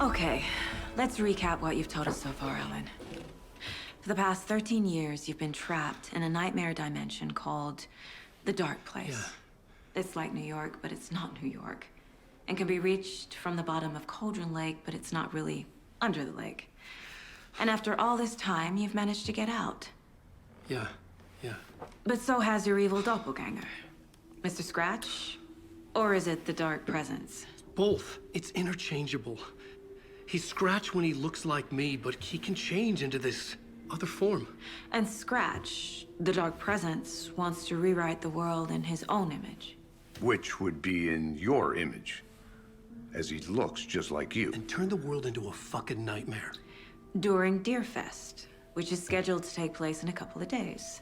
Okay, let's recap what you've told us so far, Alan. For the past 13 years, you've been trapped in a nightmare dimension called the Dark Place. Yeah. It's like New York, but it's not New York. And can be reached from the bottom of Cauldron Lake, but it's not really under the lake. And after all this time, you've managed to get out. Yeah. But so has your evil doppelganger. Mr. Scratch? Or is it the Dark Presence? Both. It's interchangeable. He's Scratch when he looks like me, but he can change into this other form. And Scratch, the Dark Presence, wants to rewrite the world in his own image. Which would be in your image, as he looks just like you. And turn the world into a fucking nightmare. During Deerfest, which is scheduled to take place in a couple of days.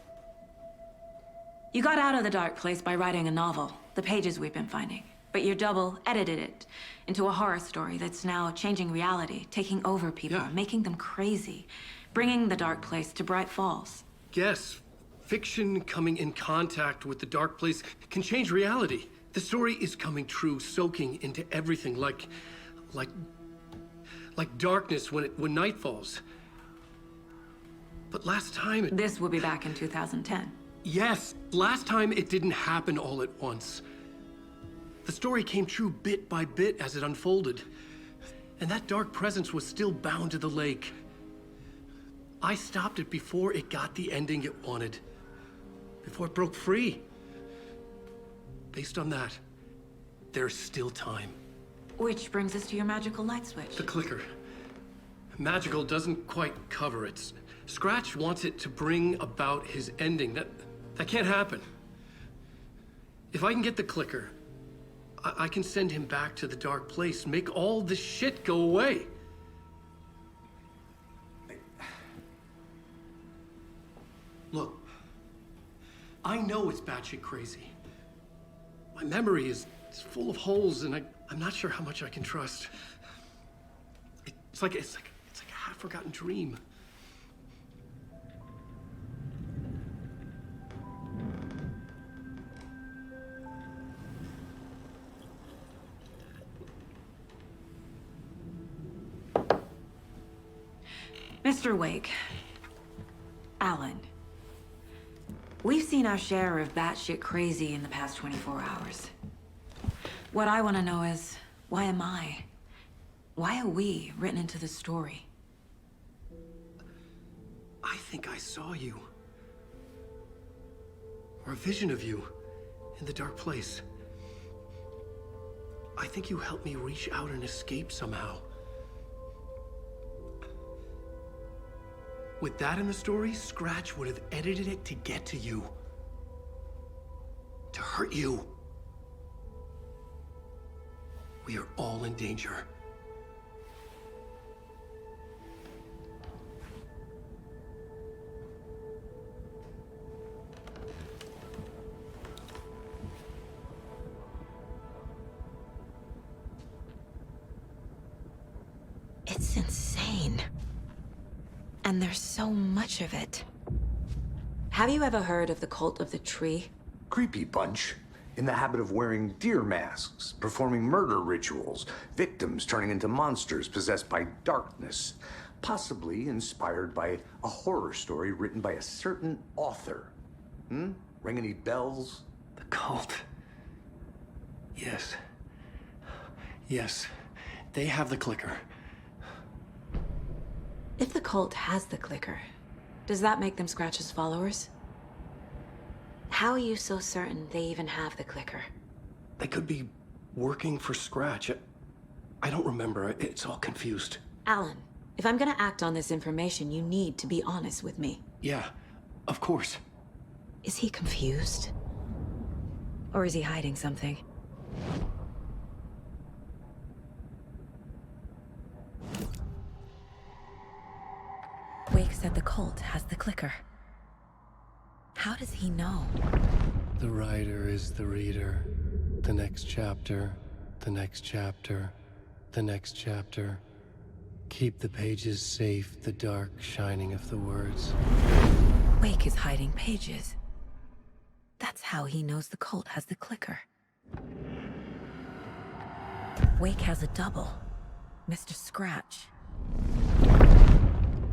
You got out of the Dark Place by writing a novel, the pages we've been finding. But your double edited it into a horror story that's now changing reality, taking over people, making them crazy, bringing the Dark Place to Bright Falls. Yes, fiction coming in contact with the Dark Place can change reality. The story is coming true, soaking into everything, like darkness when night falls. But last time This will be back in 2010. Yes, last time it didn't happen all at once. The story came true bit by bit as it unfolded. And that dark presence was still bound to the lake. I stopped it before it got the ending it wanted. Before it broke free. Based on that, there's still time. Which brings us to your magical light switch. The clicker. Magical doesn't quite cover it. Scratch wants it to bring about his ending. That can't happen. If I can get the clicker, I can send him back to the Dark Place, make all this shit go away. Look, I know it's batshit crazy. My memory is full of holes, and I'm not sure how much I can trust. It's like a half-forgotten dream. Mr. Wake, Alan, we've seen our share of batshit crazy in the past 24 hours. What I want to know is, why am I? Why are we written into the story? I think I saw you. Or a vision of you in the Dark Place. I think you helped me reach out and escape somehow. With that in the story, Scratch would have edited it to get to you. To hurt you. We are all in danger. It's insane. And there's so much of it. Have you ever heard of the Cult of the Tree? Creepy bunch, in the habit of wearing deer masks, performing murder rituals, victims turning into monsters possessed by darkness, possibly inspired by a horror story written by a certain author. Ring any bells? The cult. Yes. Yes. They have the clicker. If the cult has the clicker, does that make them Scratch's followers? How are you so certain they even have the clicker? They could be working for Scratch. I don't remember. It's all confused. Alan, if I'm gonna act on this information, you need to be honest with me. Yeah, of course. Is he confused? Or is he hiding something? Wake said the cult has the clicker. How does he know? The writer is the reader. The next chapter, the next chapter, the next chapter. Keep the pages safe, the dark shining of the words. Wake is hiding pages. That's how he knows the cult has the clicker. Wake has a double. Mr. Scratch.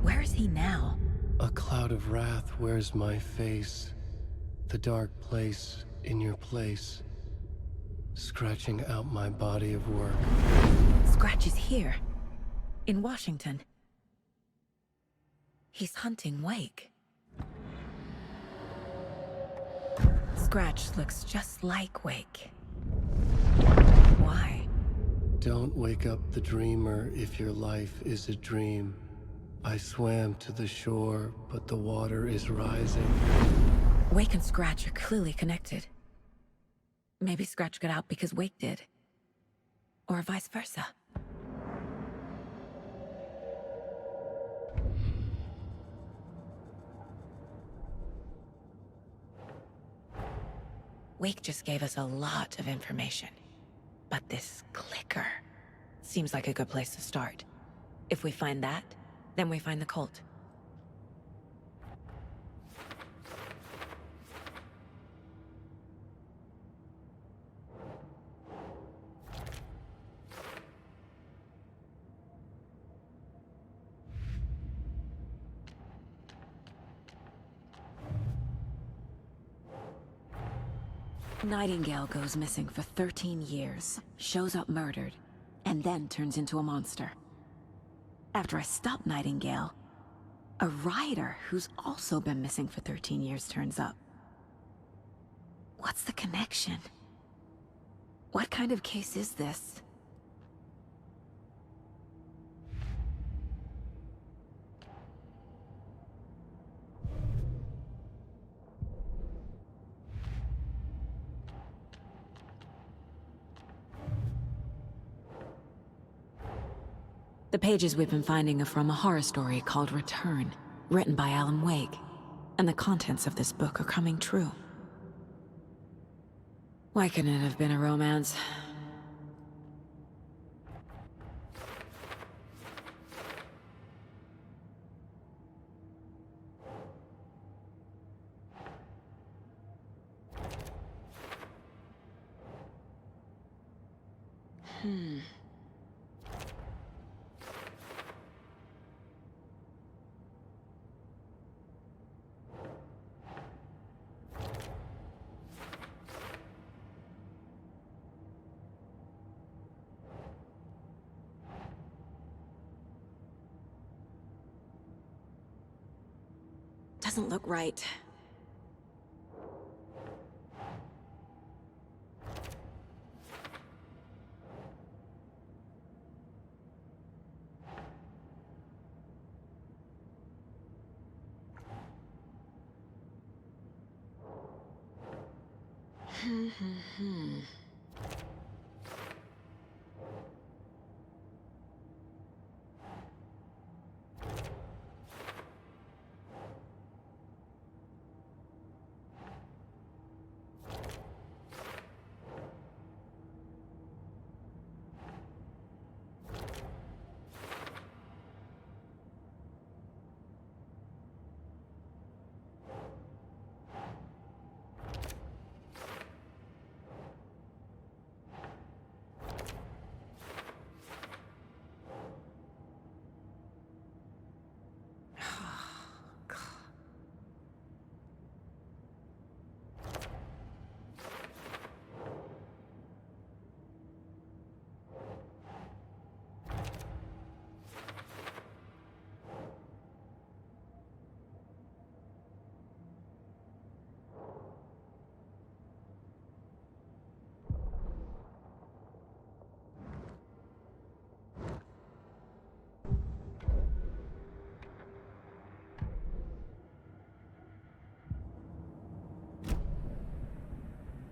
Where is he now? A cloud of wrath wears my face. The dark place in your place. Scratching out my body of work. Scratch is here. In Washington. He's hunting Wake. Scratch looks just like Wake. Why? Don't wake up the dreamer if your life is a dream. I swam to the shore, but the water is rising. Wake and Scratch are clearly connected. Maybe Scratch got out because Wake did. Or vice versa. Wake just gave us a lot of information. But this clicker seems like a good place to start. If we find that, then we find the cult. Nightingale goes missing for 13 years, shows up murdered, and then turns into a monster. After I stop Nightingale, a rider who's also been missing for 13 years turns up. What's the connection? What kind of case is this? The pages we've been finding are from a horror story called Return, written by Alan Wake, and the contents of this book are coming true. Why couldn't it have been a romance? Doesn't look right.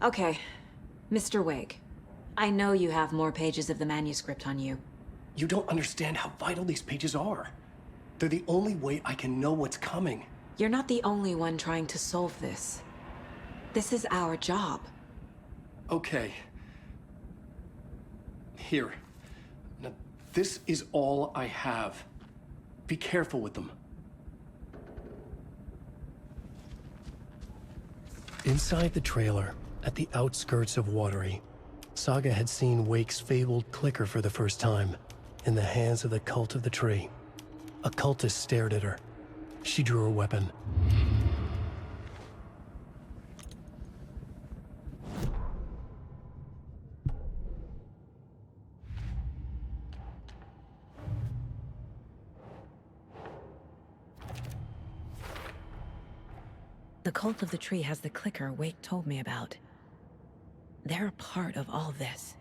Okay, Mr. Wake. I know you have more pages of the manuscript on you. You don't understand how vital these pages are. They're the only way I can know what's coming. You're not the only one trying to solve this. This is our job. Okay. Here. Now, this is all I have. Be careful with them. Inside the trailer, at the outskirts of Watery, Saga had seen Wake's fabled clicker for the first time. In the hands of the cult of the tree. A cultist stared at her. She drew her weapon. The cult of the tree has the clicker Wake told me about. They're a part of all this.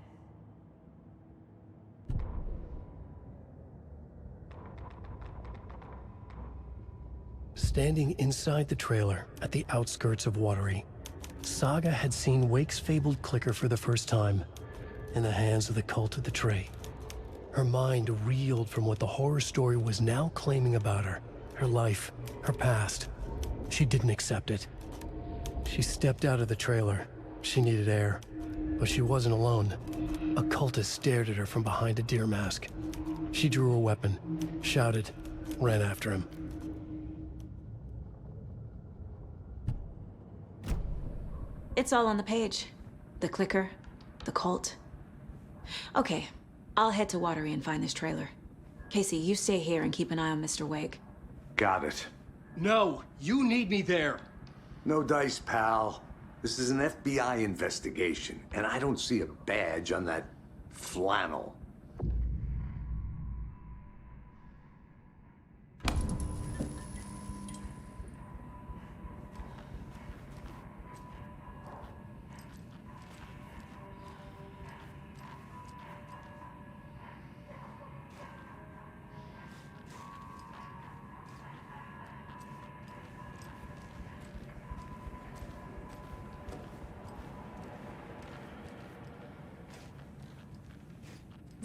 Standing inside the trailer at the outskirts of Watery, Saga had seen Wake's fabled clicker for the first time, in the hands of the cult of the tree. Her mind reeled from what the horror story was now claiming about her life, her past. She didn't accept it. She stepped out of the trailer. She needed air, but she wasn't alone. A cultist stared at her from behind a deer mask. She drew her weapon, shouted, ran after him. It's all on the page. The clicker, the cult. Okay, I'll head to Watery and find this trailer. Casey, you stay here and keep an eye on Mr. Wake. Got it. No, you need me there. No dice, pal. This is an FBI investigation, and I don't see a badge on that flannel.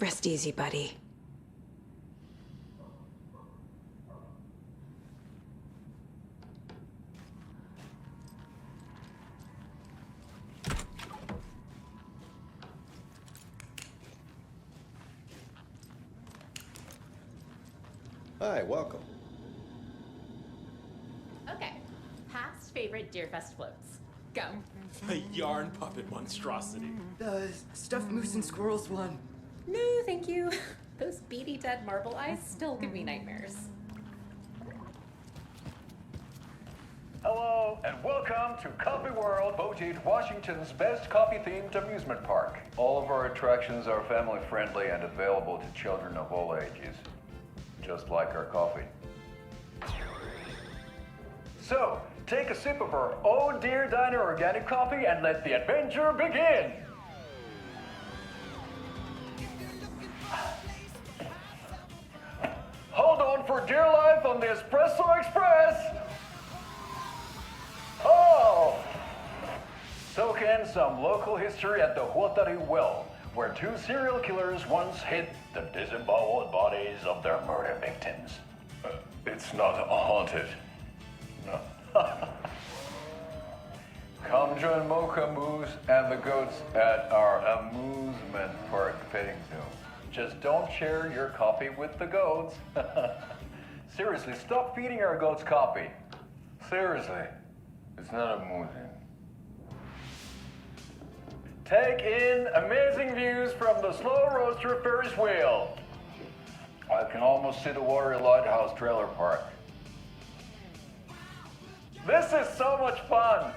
Rest easy, buddy. Hi, welcome. Okay, past favorite Deerfest floats. Go. A yarn puppet monstrosity. The stuffed moose and squirrels one. No, thank you. Those beady dead marble eyes still give me nightmares. Hello, and welcome to Coffee World, voted Washington's best coffee-themed amusement park. All of our attractions are family-friendly and available to children of all ages, just like our coffee. So, take a sip of our Oh Dear Diner organic coffee and let the adventure begin! Hold on for dear life on the Espresso Express! Oh! Soak in some local history at the Huatari Well, where two serial killers once hid the disemboweled bodies of their murder victims. It's not haunted. No. Come join Mocha Moose and the goats at our amusement park petting zoo. Just don't share your coffee with the goats. Seriously, stop feeding our goats coffee. Seriously, it's not amusing. Take in amazing views from the Slow Roaster Ferris wheel. I can almost see the Watery Lighthouse Trailer Park. This is so much fun!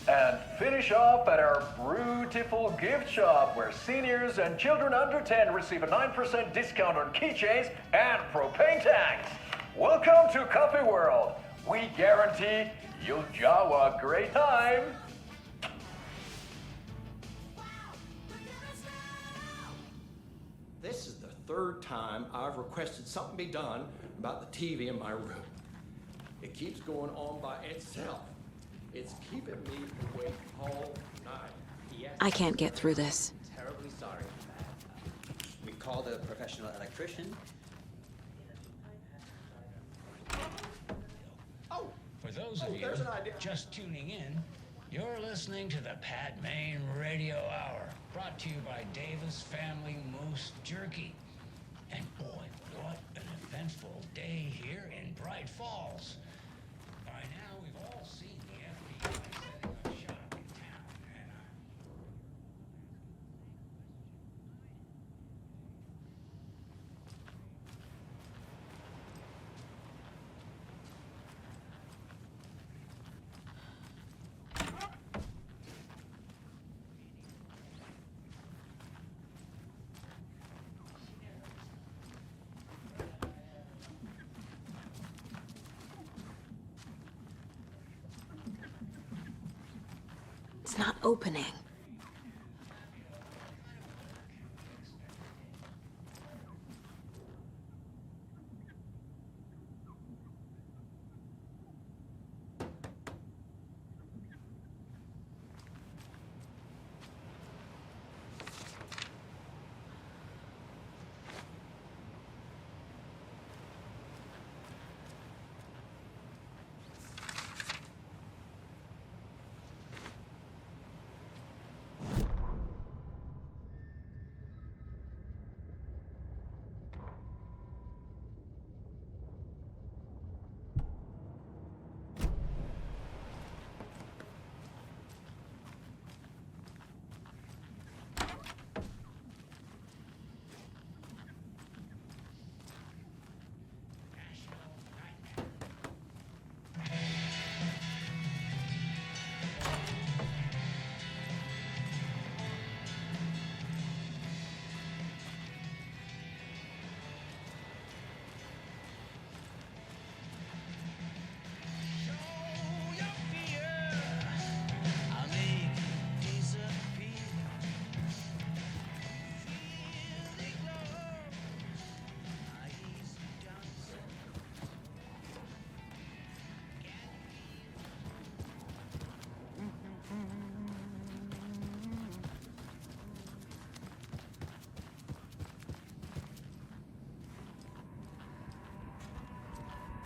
And finish off at our beautiful gift shop where seniors and children under 10 receive a 9% discount on keychains and propane tanks. Welcome to Coffee World. We guarantee you'll jaw a great time. This is the third time I've requested something be done about the TV in my room. It keeps going on by itself. It's keeping me awake all night. Yes. I can't get through this. Terribly sorry. We called a professional electrician. Oh, For those of you there's an idea. just tuning in, you're listening to the Pat Maine Radio Hour, brought to you by Davis Family Moose Jerky. And boy, what an eventful day here in Bright Falls. By now, we've all seen the FBI setting up shop in town, and It's not opening.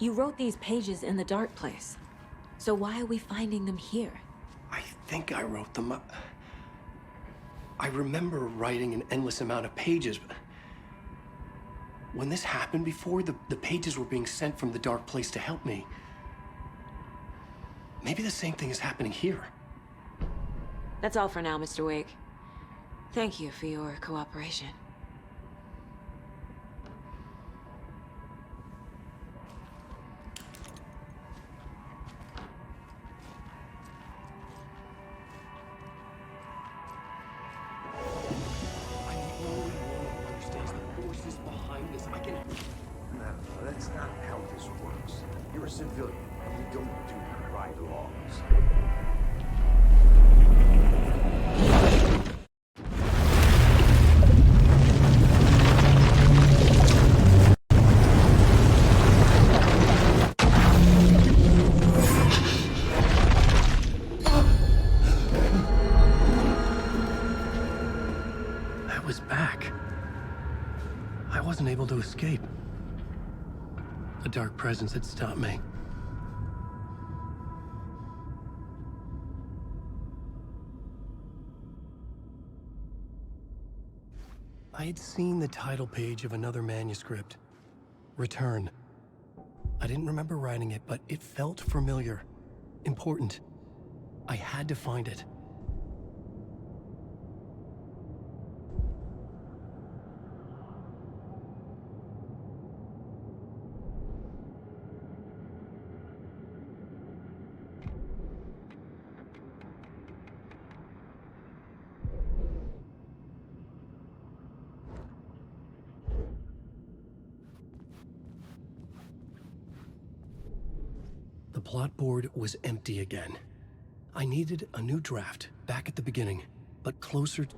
You wrote these pages in the dark place. So why are we finding them here? I think I wrote them up. I remember writing an endless amount of pages, but when this happened before, the pages were being sent from the dark place to help me. Maybe the same thing is happening here. That's all for now, Mr. Wake. Thank you for your cooperation. That's not how this works. You're a civilian. You don't do right laws. I was back. I wasn't able to escape. A dark presence had stopped me. I had seen the title page of another manuscript, Return. I didn't remember writing it, but it felt familiar, important. I had to find it. The plot board was empty again. I needed a new draft, back at the beginning, but closer to...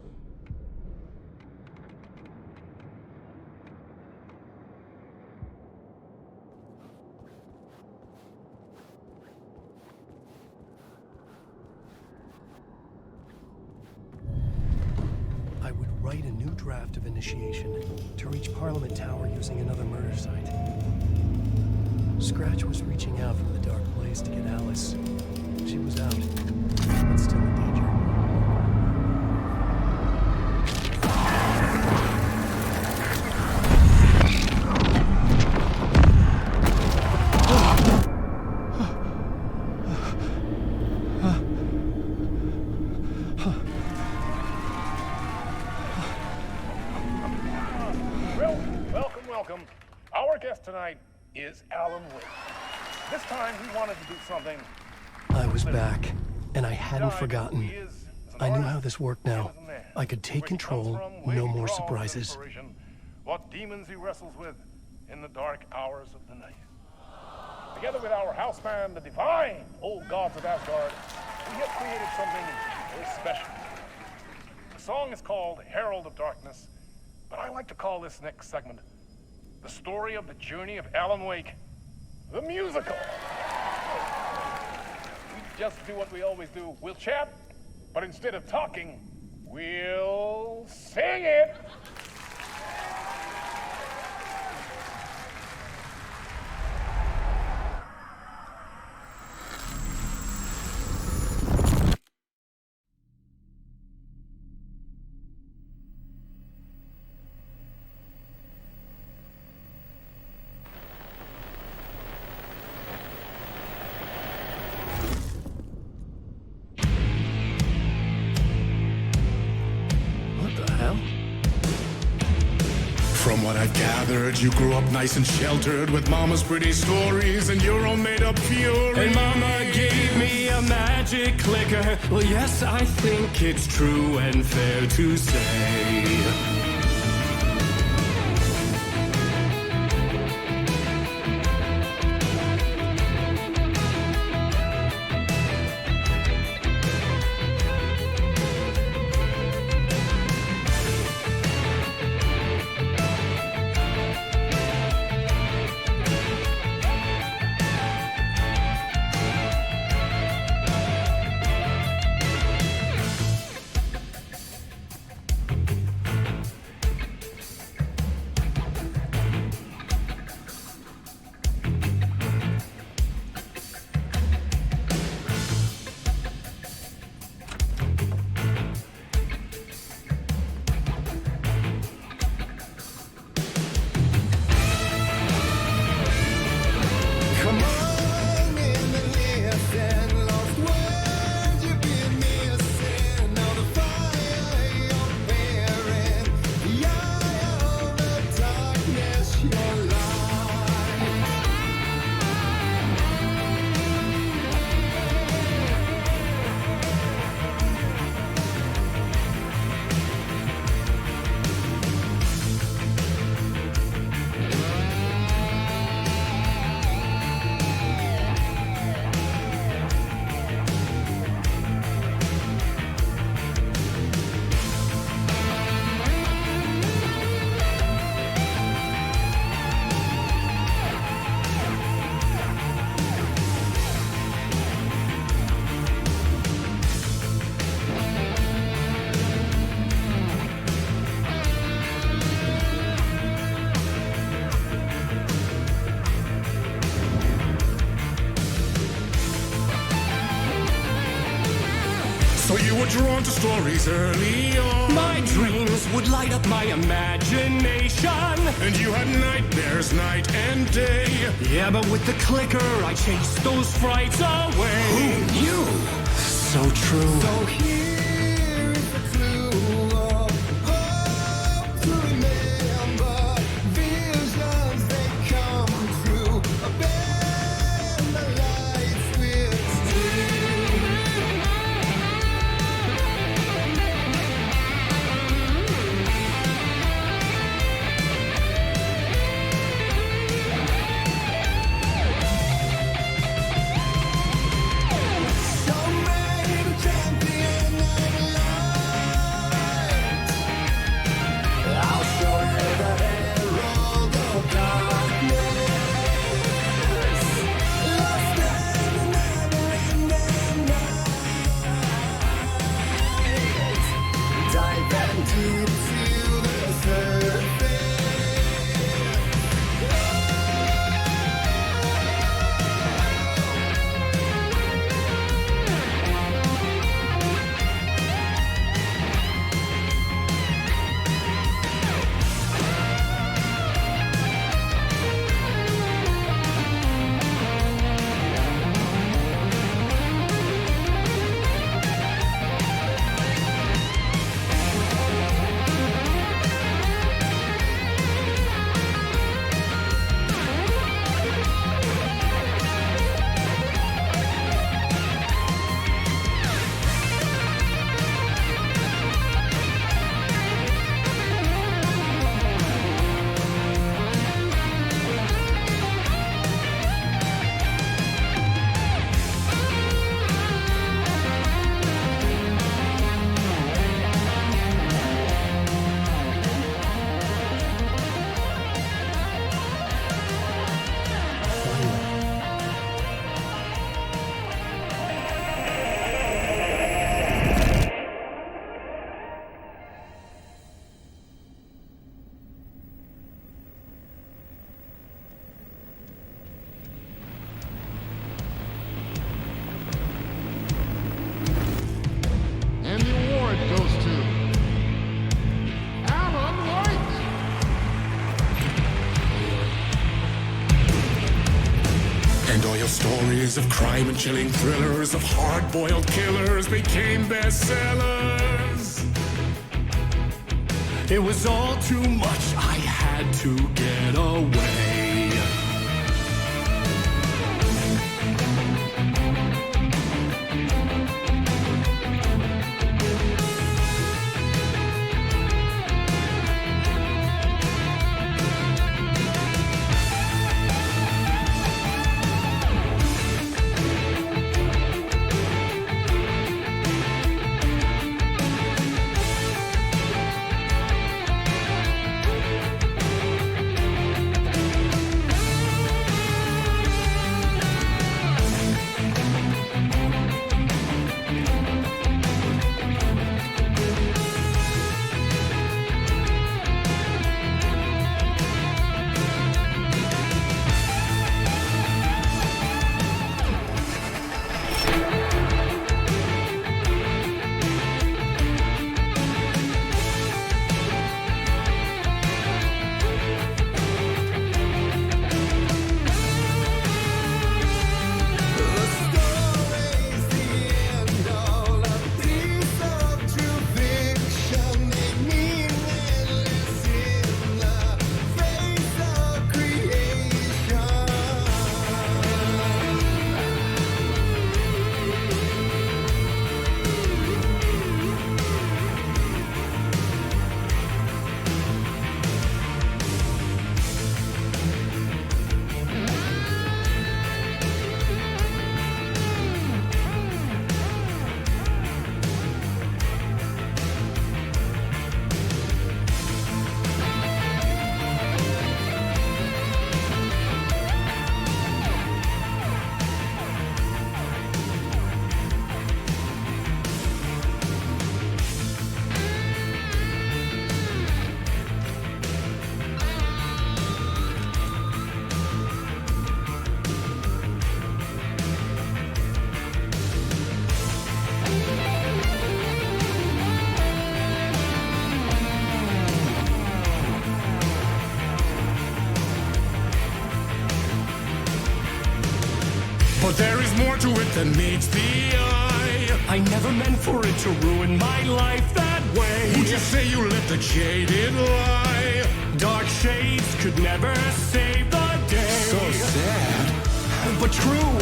I would write a new draft of initiation to reach Parliament Tower using another murder site. Scratch was reaching out from the dark place to get Alice. She was out, but still in danger. Welcome. Our guest tonight is Alan Wake. This time he wanted to do something. I was back, and I hadn't forgotten. I knew how this worked now. I could take control, no more surprises. What demons he wrestles with in the dark hours of the night. Together with our house band, the divine old gods of Asgard, we have created something special. The song is called Herald of Darkness, but I like to call this next segment the story of the journey of Alan Wake, the musical. We just do what we always do. We'll chat, but instead of talking, we'll sing it. From what I've gathered, you grew up nice and sheltered with mama's pretty stories and your own made-up fury. And mama gave me a magic clicker. Well, yes, I think it's true and fair to say. So you were drawn to stories early on. My dreams would light up my imagination. And you had nightmares night and day. Yeah, but with the clicker, I chased those frights away. Who knew? So true. So here is the clue of hope to remember. Visions, they come true. Abandon the lights with So many champion. Stories of crime and chilling thrillers of hard-boiled killers became bestsellers. It was all too much, I had to get away. But there is more to it than meets the eye. I never meant for it to ruin my life that way. Would you say you lived a jaded lie? Dark shades could never save the day. So sad, but true.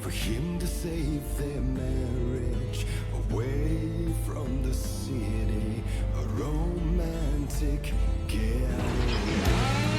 for him to save their marriage away from the city, a romantic getaway.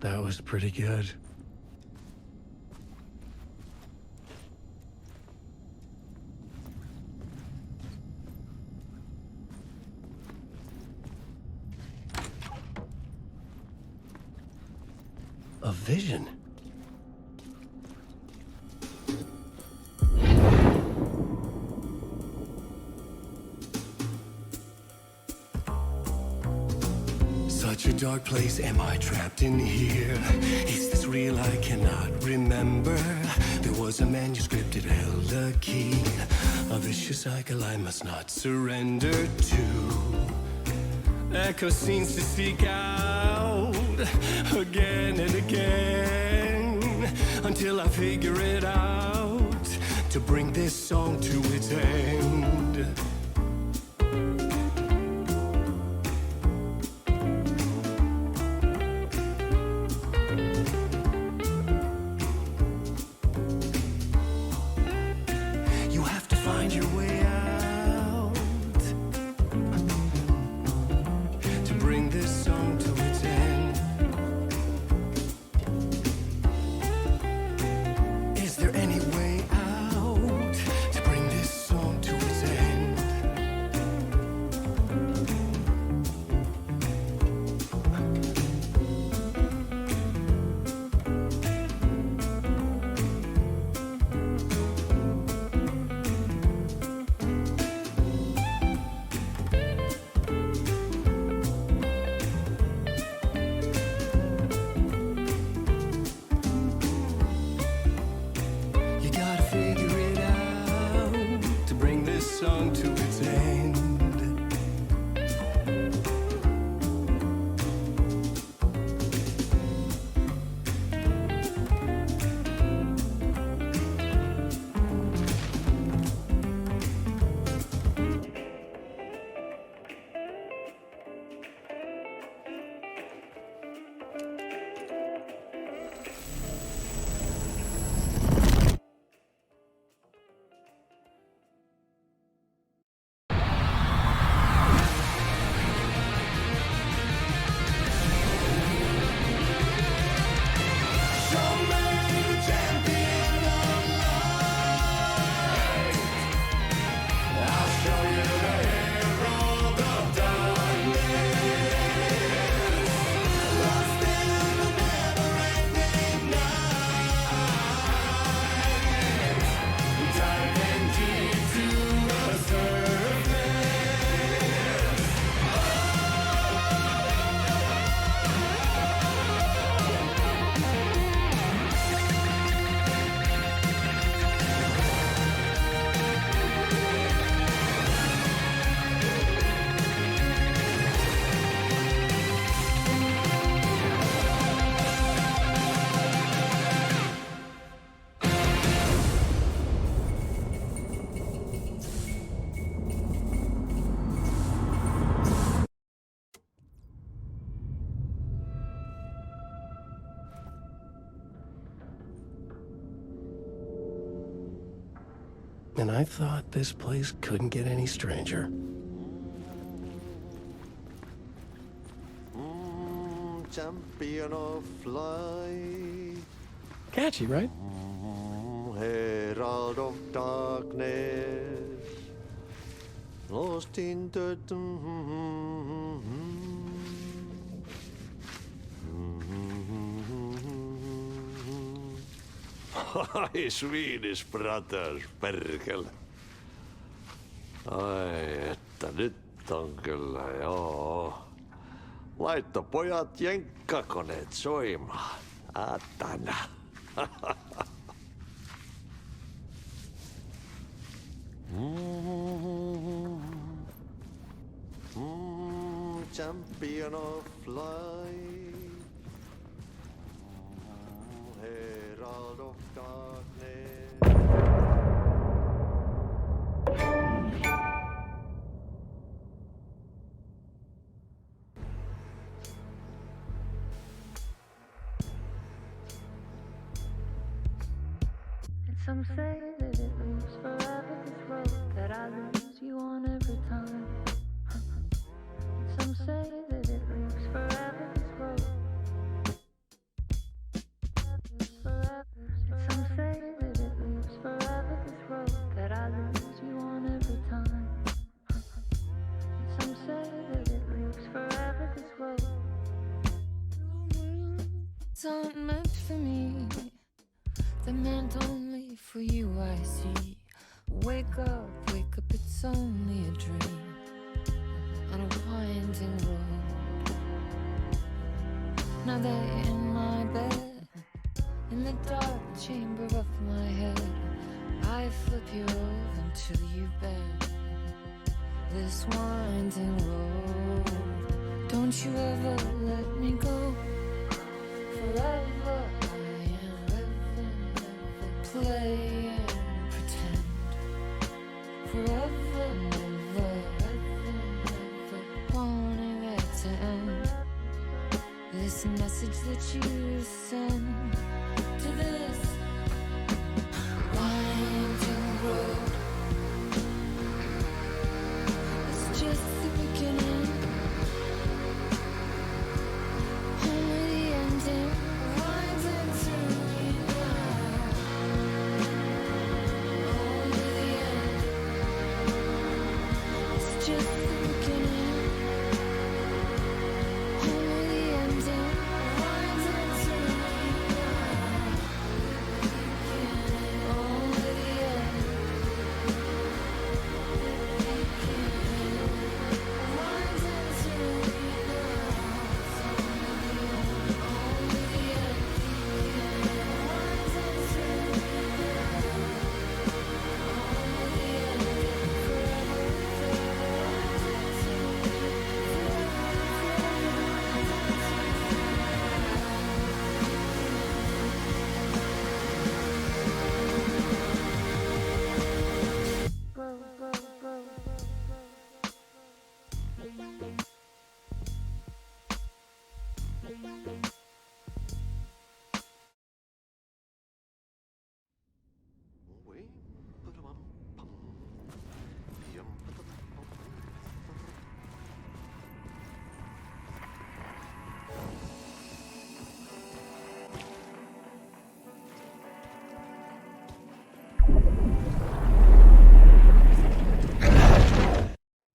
That was pretty good. A vision. Such a dark place, am I trapped in here? Is this real? I cannot remember. There was a manuscript, it held a key. A vicious cycle I must not surrender to. Echo scenes to seek out again and again until I figure it out to bring this song to its end. You have to find your way out to bring this song to its end. Is there any way out to bring this song to its end? You gotta figure it out to bring this song to its end. And I thought this place couldn't get any stranger. Champion of light. Catchy, right? Herald of darkness. Lost in the... Ai, Swedish brothers, perkele. Ai, että nyt on kyllä, joo. Laittopojat jenkkakoneet soimaan. Atana. Champion of light. Herald of darkness. And some say that it moves forever, this road that I lose you on every time. And some say that it moves forever, this road. words aren't meant for me. They're meant only for you, I see. Wake up, it's only a dream on a winding road. Now they're in my bed, in the dark chamber of my head. I flip you over until you bend this winding road. Don't you ever let me go. Forever I am play and pretend. Forever, never, wanting it to end. This message that you send to this winding road, it's just the beginning, only the ending, winding through me now, only the end, it's just